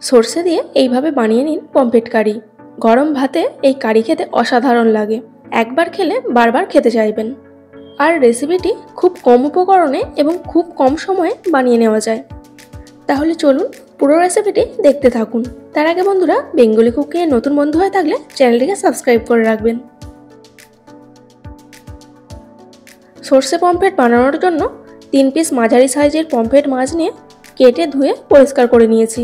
সরষে দিয়ে এইভাবে বানিয়ে নিন পমফ্রেট কারি। গরম ভাতে এই কারি খেতে অসাধারণ লাগে। একবার খেলে বারবার খেতে চাইবেন। আর রেসিপিটি খুব কম উপকরণে এবং খুব কম সময়ে বানিয়ে নেওয়া যায়। তাহলে চলুন পুরো রেসিপিটি দেখতে থাকুন। তার আগে বন্ধুরা, বেঙ্গলি কুকিং এর নতুন বন্ধু হয়ে থাকলে চ্যানেলটিকে সাবস্ক্রাইব করে রাখবেন। সরষে পমফ্রেট বানানোর জন্য 3 পিস মাঝারি সাইজের পমফ্রেট মাছ নিয়ে কেটে ধুয়ে পরিষ্কার করে নিয়েছি।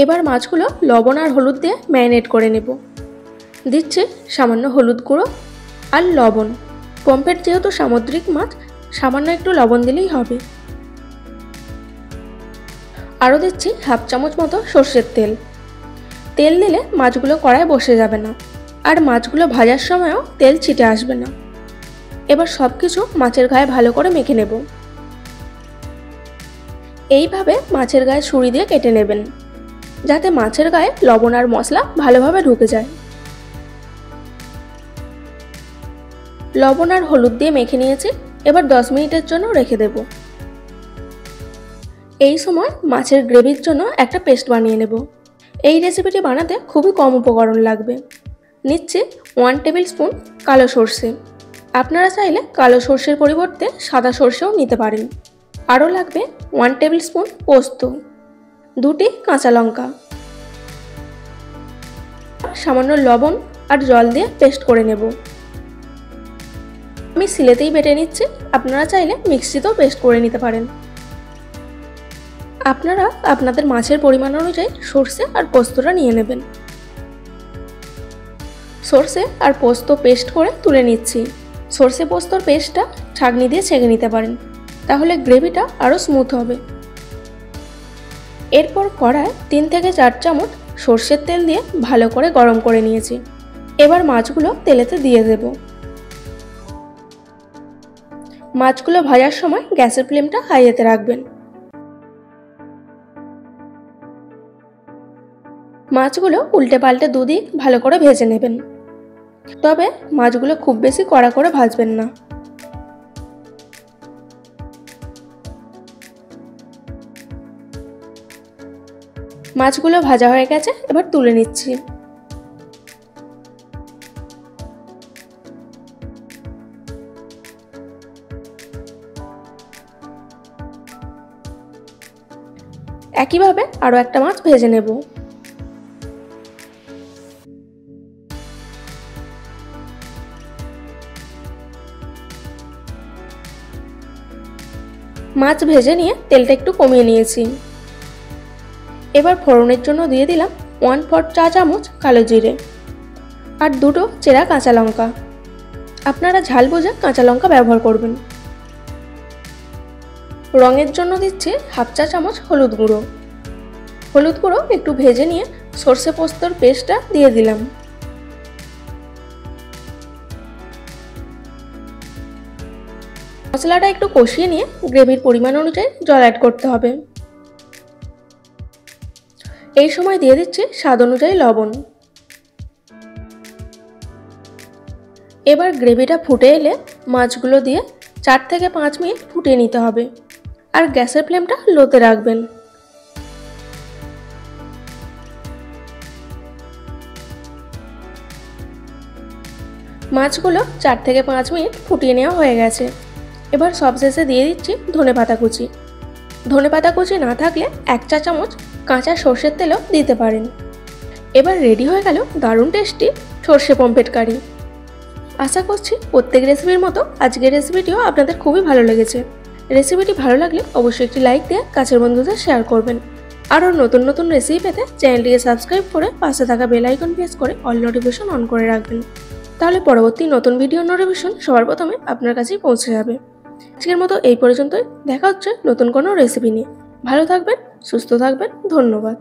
এবার মাছগুলো লবণ আর হলুদ দিয়ে ম্যারিনেট করে নেব। দিচ্ছি সামান্য হলুদ গুঁড়ো আর লবণ। পমফ্রেট যেহেতু সামুদ্রিক মাছ, সামান্য একটু লবণ দিলেই হবে। আরও দিচ্ছি হাফ চামচ মতো সর্ষের তেল। তেল দিলে মাছগুলো কড়ায় বসে যাবে না, আর মাছগুলো ভাজার সময়ও তেল ছিটে আসবে না। এবার সব কিছু মাছের গায়ে ভালো করে মেখে নেব। এইভাবে মাছের গায়ে ছুরি দিয়ে কেটে নেবেন, যাতে মাছের গায়ে লবণ আর মশলা ভালোভাবে ঢুকে যায়। লবণ আর হলুদ দিয়ে মেখে নিয়েছি। এবার 10 মিনিটের জন্য রেখে দেব। এই সময় মাছের গ্রেভির জন্য একটা পেস্ট বানিয়ে নেব। এই রেসিপিটি বানাতে খুবই কম উপকরণ লাগবে। নিচ্ছি 1 টেবিল স্পুন কালো সর্ষে। আপনারা চাইলে কালো সর্ষের পরিবর্তে সাদা সর্ষেও নিতে পারেন। আরও লাগবে 1 টেবিল স্পুন পোস্ত, 2টি কাঁচা লঙ্কা, সামান্য লবণ আর জল দিয়ে পেস্ট করে নেব। আমি শিলেতেই বেটে নিচ্ছি, আপনারা চাইলে মিক্সিতেও পেস্ট করে নিতে পারেন। আপনারা আপনাদের মাছের পরিমাণ অনুযায়ী সর্ষে আর পোস্তটা নিয়ে নেবেন। সর্ষে আর পোস্ত পেস্ট করে তুলে নিচ্ছি। সর্ষে পোস্তর পেস্টটা ছাঁকনি দিয়ে ছেঁকে নিতে পারেন, তাহলে গ্রেভিটা আরও স্মুথ হবে। এরপর কড়ায় 3 থেকে 4 চামচ সর্ষের তেল দিয়ে ভালো করে গরম করে নিয়েছি। এবার মাছগুলো তেলেতে দিয়ে দেব। মাছগুলো ভাজার সময় গ্যাসের ফ্লেমটা হাইতে রাখবেন। মাছগুলো উল্টে পাল্টে দুদিক ভালো করে ভেজে নেবেন, তবে মাছগুলো খুব বেশি কড়া করে ভাজবেন না। মাছগুলো ভাজা হয়ে গেছে, এবার তুলে নিচ্ছি। একইভাবে আরও একটা মাছ ভেজে নেব। মাছ ভেজে নিয়ে তেলটা একটু কমিয়ে নিয়েছি। এবার ফোড়নের জন্য দিয়ে দিলাম 1/4 চা চামচ কালো জিরে আর 2টো চেরা কাঁচা লঙ্কা। আপনারা ঝাল বুঝে কাঁচা লঙ্কা ব্যবহার করবেন। রঙের জন্য দিচ্ছি হাফ চা চামচ হলুদ গুঁড়ো। হলুদ গুঁড়ো একটু ভেজে নিয়ে সর্ষে পোস্তর পেস্টটা দিয়ে দিলাম। মশলাটা একটু কষিয়ে নিয়ে গ্রেভির পরিমাণ অনুযায়ী জল অ্যাড করতে হবে। এই সময় দিয়ে দিচ্ছি স্বাদ অনুযায়ী লবণ। এবার গ্রেভিটা ফুটে এলে মাছগুলো দিয়ে 4 থেকে 5 মিনিট ফুটিয়ে নিতে হবে, আর গ্যাসের ফ্লেমটা লোতে রাখবেন। মাছগুলো 4 থেকে 5 মিনিট ফুটিয়ে নেওয়া হয়ে গেছে। এবার সবশেষে দিয়ে দিচ্ছি ধনেপাতা কুচি। ধনেপাতা কুচি না থাকলে 1 চা চামচ কাঁচা সর্ষের তেলও দিতে পারেন। এবার রেডি হয়ে গেল দারুণ টেস্টি সর্ষে পমফ্রেট কারি। আশা করছি প্রত্যেক রেসিপির মতো আজকের রেসিপিটিও আপনাদের খুবই ভালো লেগেছে। রেসিপিটি ভালো লাগলে অবশ্যই একটি লাইক দিয়ে কাছের বন্ধুদের শেয়ার করবেন। আরও নতুন নতুন রেসিপি পেতে চ্যানেলটিকে সাবস্ক্রাইব করে পাশে থাকা বেল আইকন প্রেস করে অল নোটিফিকেশন অন করে রাখবেন। তাহলে পরবর্তী নতুন ভিডিও নোটিফিকেশন সবার প্রথমে আপনার কাছেই পৌঁছে যাবে। আজকের মতো এই পর্যন্তই। দেখা হচ্ছে নতুন কোনো রেসিপি নিয়ে। ভালো থাকবেন, সুস্থ থাকবেন। ধন্যবাদ।